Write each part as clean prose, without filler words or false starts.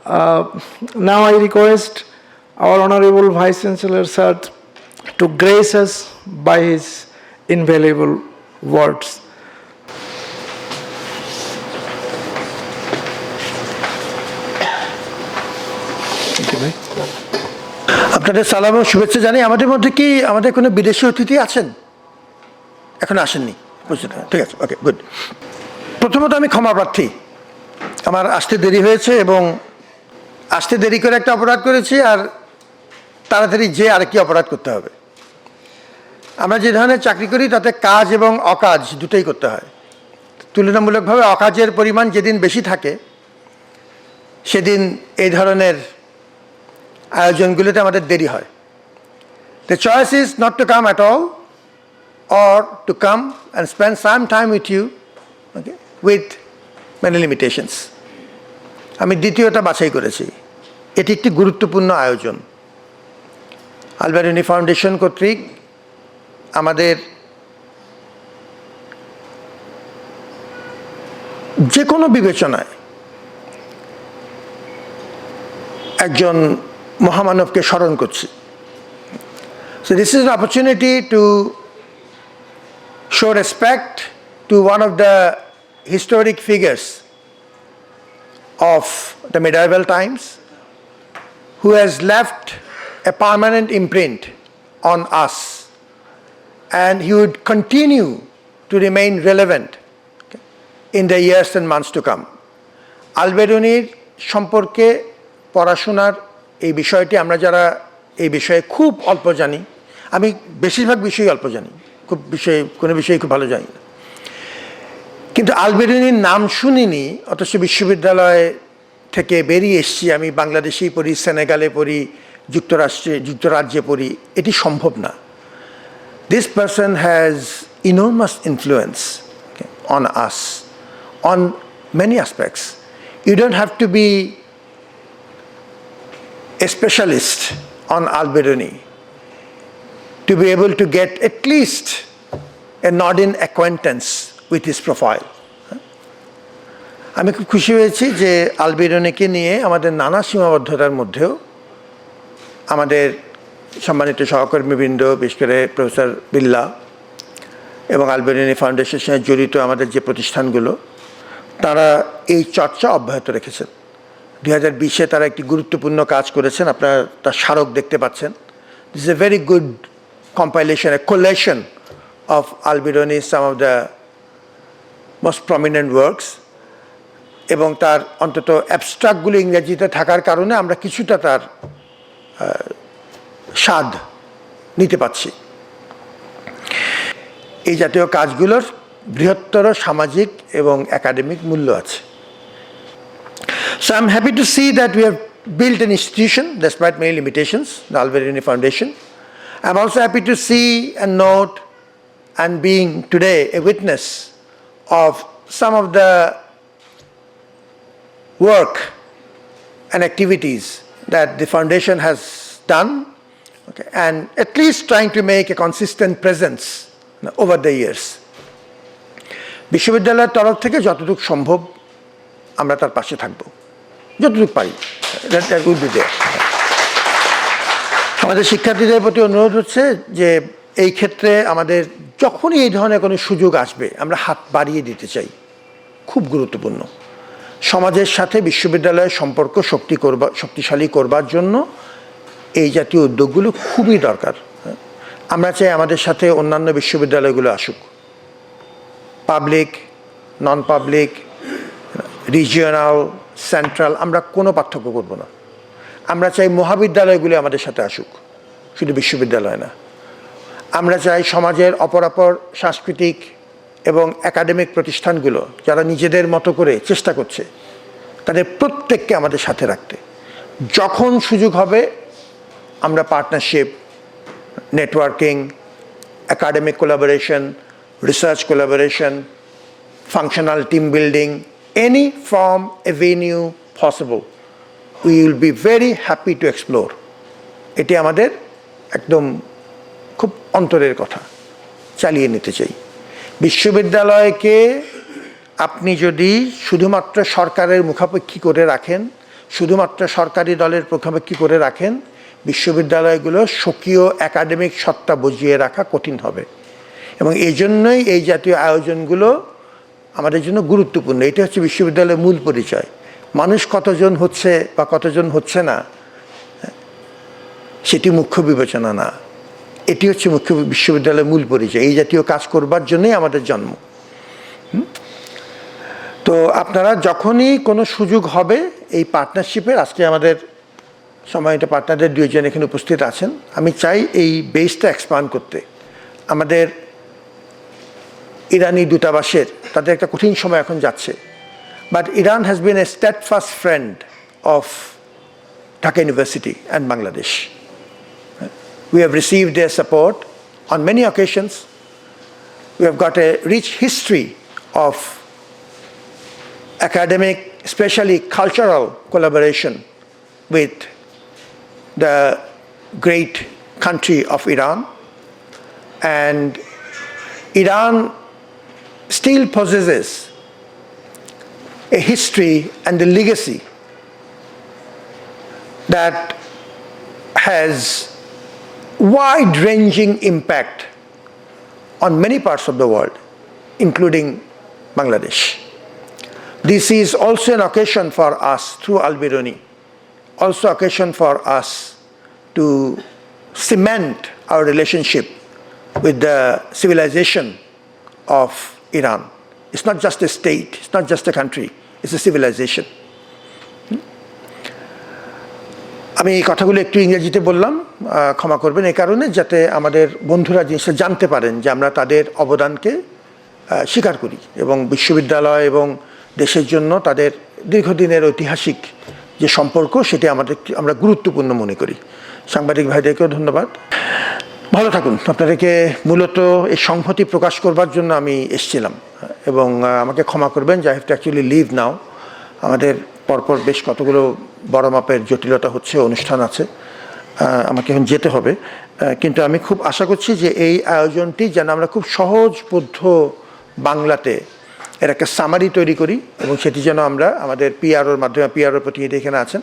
Now I request our Honorable Vice Chancellor Sir to grace us by his invaluable words. আপনাদের সালাম ও শুভেচ্ছা জানাই। আমাদের মধ্যে কি আমাদের কোনো বিদেশি অতিথি আছেন? এখন আসেননি, বুঝতে ঠিক আছে, ওকে গুড। প্রথমত আমি ক্ষমা প্রার্থী, আমার আসতে দেরি হয়েছে এবং আসতে দেরি করে একটা অপরাধ করেছি, আর তাড়াতাড়ি যে আরেকটি অপরাধ করতে হবে। আমরা যে ধরনের চাকরি করি তাতে কাজ এবং অকাজ দুটোই করতে হয়। তুলনামূলকভাবে অকাজের পরিমাণ যেদিন বেশি থাকে সেদিন এই ধরনের আয়োজনগুলোতে আমাদের দেরি হয়। The choice is not to come at all or to come and spend some time with you, okay, with many limitations. আমি দ্বিতীয়টা বাছাই করেছি। এটি একটি গুরুত্বপূর্ণ আয়োজন। আলবেরুনি ফাউন্ডেশন কর্তৃক আমাদের যে কোনো বিবেচনায় একজন মহামানবকে স্মরণ করছি। So this is an opportunity to show respect to one of the historic figures of the medieval times who has left a permanent imprint on us, and he would continue to remain relevant in the years and months to come. আলবেরুনির সম্পর্কে পড়াশোনার এই বিষয়টি আমরা যারা এই বিষয়ে খুব অল্প জানি, আমি বেশিরভাগ বিষয়ই অল্প জানি, কোনো বিষয়ে খুব ভালো জানি না, কিন্তু আলবেরুনির নাম শুনিনি, অথচ বিশ্ববিদ্যালয় থেকে বেরিয়ে এসেছি, আমি বাংলাদেশেই পড়ি, সেনেগালে পড়ি, যুক্তরাজ্যে পড়ি, এটি সম্ভব না। This person has enormous influence, okay, on us on many aspects. You don't have to be a specialist on Al-Biruni to be able to get at least a nodding acquaintance with his profile. আমি খুব খুশি হয়েছি যে আল-বিরুনিকে নিয়ে আমাদের নানা সীমাবদ্ধতার মধ্যেও আমাদের সম্মানিত সহকর্মীবৃন্দ, বিশেষ করে প্রফেসর বিল্লা এবং আল-বিরুনি ফাউন্ডেশনের সঙ্গে জড়িত আমাদের যে প্রতিষ্ঠানগুলো, তারা এই চর্চা অব্যাহত রেখেছেন। 2020-এ তারা একটি গুরুত্বপূর্ণ কাজ করেছেন, আপনারা তার স্মারক দেখতে পাচ্ছেন। This is a very good compilation, a collection of Al-Biruni some of the most prominent works, এবং তার অন্তত অ্যাবস্ট্রাক্টগুলো ইংরেজিতে থাকার কারণে আমরা কিছুটা তার স্বাদ নিতে পারছি। এই জাতীয় কাজগুলোর বৃহত্তর সামাজিক এবং একাডেমিক মূল্য আছে। So I'm happy to see that we have built an institution despite many limitations, the Al-Biruni Foundation. I'm also happy to see and note and being today a witness of some of the work and activities that the foundation has done, okay, and at least trying to make a consistent presence over the years. বিশ্ববিদ্যালয়ের তরফ থেকে যতটুকু সম্ভব আমরা তার পাশে থাকব, যতটুকু পারি। আমাদের শিক্ষার্থীদের প্রতি অনুরোধ হচ্ছে যে এই ক্ষেত্রে আমাদের যখনই এই ধরনের কোনো সুযোগ আসবে আমরা হাত বাড়িয়ে দিতে চাই। খুব গুরুত্বপূর্ণ। সমাজের সাথে বিশ্ববিদ্যালয়ের সম্পর্ক শক্তিশালী করবার জন্য এই জাতীয় উদ্যোগগুলো খুবই দরকার। আমরা চাই আমাদের সাথে অন্যান্য বিশ্ববিদ্যালয়গুলো আসুক, পাবলিক, নন পাবলিক, রিজিওনাল, সেন্ট্রাল, আমরা কোনো পার্থক্য করব না। আমরা চাই মহাবিদ্যালয়গুলি আমাদের সাথে আসুক, শুধু বিশ্ববিদ্যালয় না। আমরা চাই সমাজের অপরাপর সাংস্কৃতিক এবং একাডেমিক প্রতিষ্ঠানগুলো যারা নিজেদের মতো করে চেষ্টা করছে তাদের প্রত্যেককে আমাদের সাথে রাখতে। যখন সুযোগ হবে আমরা partnership, networking, academic collaboration, research collaboration, functional team building, any form, avenue possible, we will be very happy to explore. এটি আমাদের একদম খুব অন্তরের কথা, চালিয়ে নিতে চাই। বিশ্ববিদ্যালয়কে আপনি যদি শুধুমাত্র সরকারের মুখাপেক্ষী করে রাখেন, শুধুমাত্র সরকারি দলের মুখাপেক্ষি করে রাখেন, বিশ্ববিদ্যালয়গুলো স্বকীয় একাডেমিক সত্তা বজিয়ে রাখা কঠিন হবে। এবং এই জন্যই এই জাতীয় আয়োজনগুলো আমাদের জন্য গুরুত্বপূর্ণ। এটা হচ্ছে বিশ্ববিদ্যালয়ের মূল পরিচয়। মানুষ কতজন হচ্ছে বা কতজন হচ্ছে না সেটি মুখ্য বিবেচনা না, এটি হচ্ছে মুখ্য বিশ্ববিদ্যালয়ের মূল পরিচয়। এই জাতীয় কাজ করবার জন্যই আমাদের জন্ম। তো আপনারা যখনই কোনো সুযোগ হবে এই পার্টনারশিপের, আজকে আমাদের সম্মানিত পার্টনারদের দুইজন এখানে উপস্থিত আছেন, আমি চাই এই বেসটা এক্সপান্ড করতে। আমাদের ইরানি দূতাবাসের তাদের একটা কঠিন সময় এখন যাচ্ছে, but Iran has been a steadfast friend of Dhaka university and Bangladesh. We have received their support on many occasions. We have got a rich history of academic, especially cultural collaboration with the great country of Iran. And Iran still possesses a history and a legacy that has wide-ranging impact on many parts of the world, including Bangladesh. This is also an occasion for us, through Al-Biruni, also occasion for us to cement our relationship with the civilization of Iran. It's not just a state, it's not just a country, it's a civilization. আমি এই কথাগুলো একটু ইংরেজিতে বললাম, ক্ষমা করবেন এই কারণে, যাতে আমাদের বন্ধুরা জিনিসটা জানতে পারেন যে আমরা তাদের অবদানকে স্বীকার করি এবং বিশ্ববিদ্যালয় এবং দেশের জন্য তাদের দীর্ঘদিনের ঐতিহাসিক যে সম্পর্ক সেটি আমরা গুরুত্বপূর্ণ মনে করি। সাংবাদিক ভাইদেরকেও ধন্যবাদ। ভালো থাকুন। আপনাদেরকে মূলত এই সংহতি প্রকাশ করবার জন্য আমি এসেছিলাম এবং আমাকে ক্ষমা করবেন যে I have to actually leave now. আমাদের পরপর বেশ কতগুলো বড় মাপের জটিলতা হচ্ছে, অনুষ্ঠান আছে, আমাকে এখন যেতে হবে। কিন্তু আমি খুব আশা করছি যে এই আয়োজনটি যেন আমরা খুব সহজবোধ্য বাংলাতে এর একটা সামারি তৈরি করি এবং সেটি যেন আমরা আমাদের পিআরওর মাধ্যমে, পিআরওর প্রতিনিধি এখানে আছেন,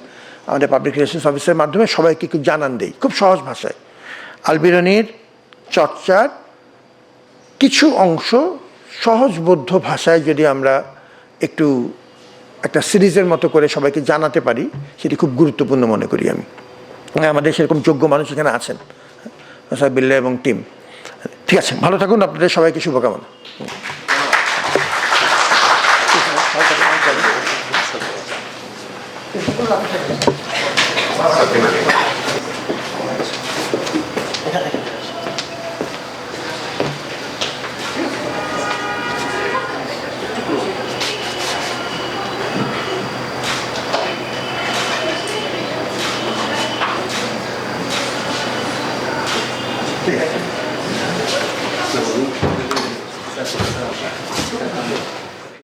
আমাদের পাবলিক রিলেশনস অফিসের মাধ্যমে সবাইকে একটু জানান দেই খুব সহজ ভাষায়। আল-বিরুনির চর্চার কিছু অংশ সহজবোধ্য ভাষায় যদি আমরা একটু একটা সিরিজের মতো করে সবাইকে জানাতে পারি, সেটি খুব গুরুত্বপূর্ণ মনে করি আমি। আমাদের সেরকম যোগ্য মানুষ এখানে আছেন, বিল্লা এবং টিম। ঠিক আছে, ভালো থাকুন, আপনাদের সবাইকে শুভকামনা। ঠিক আছে।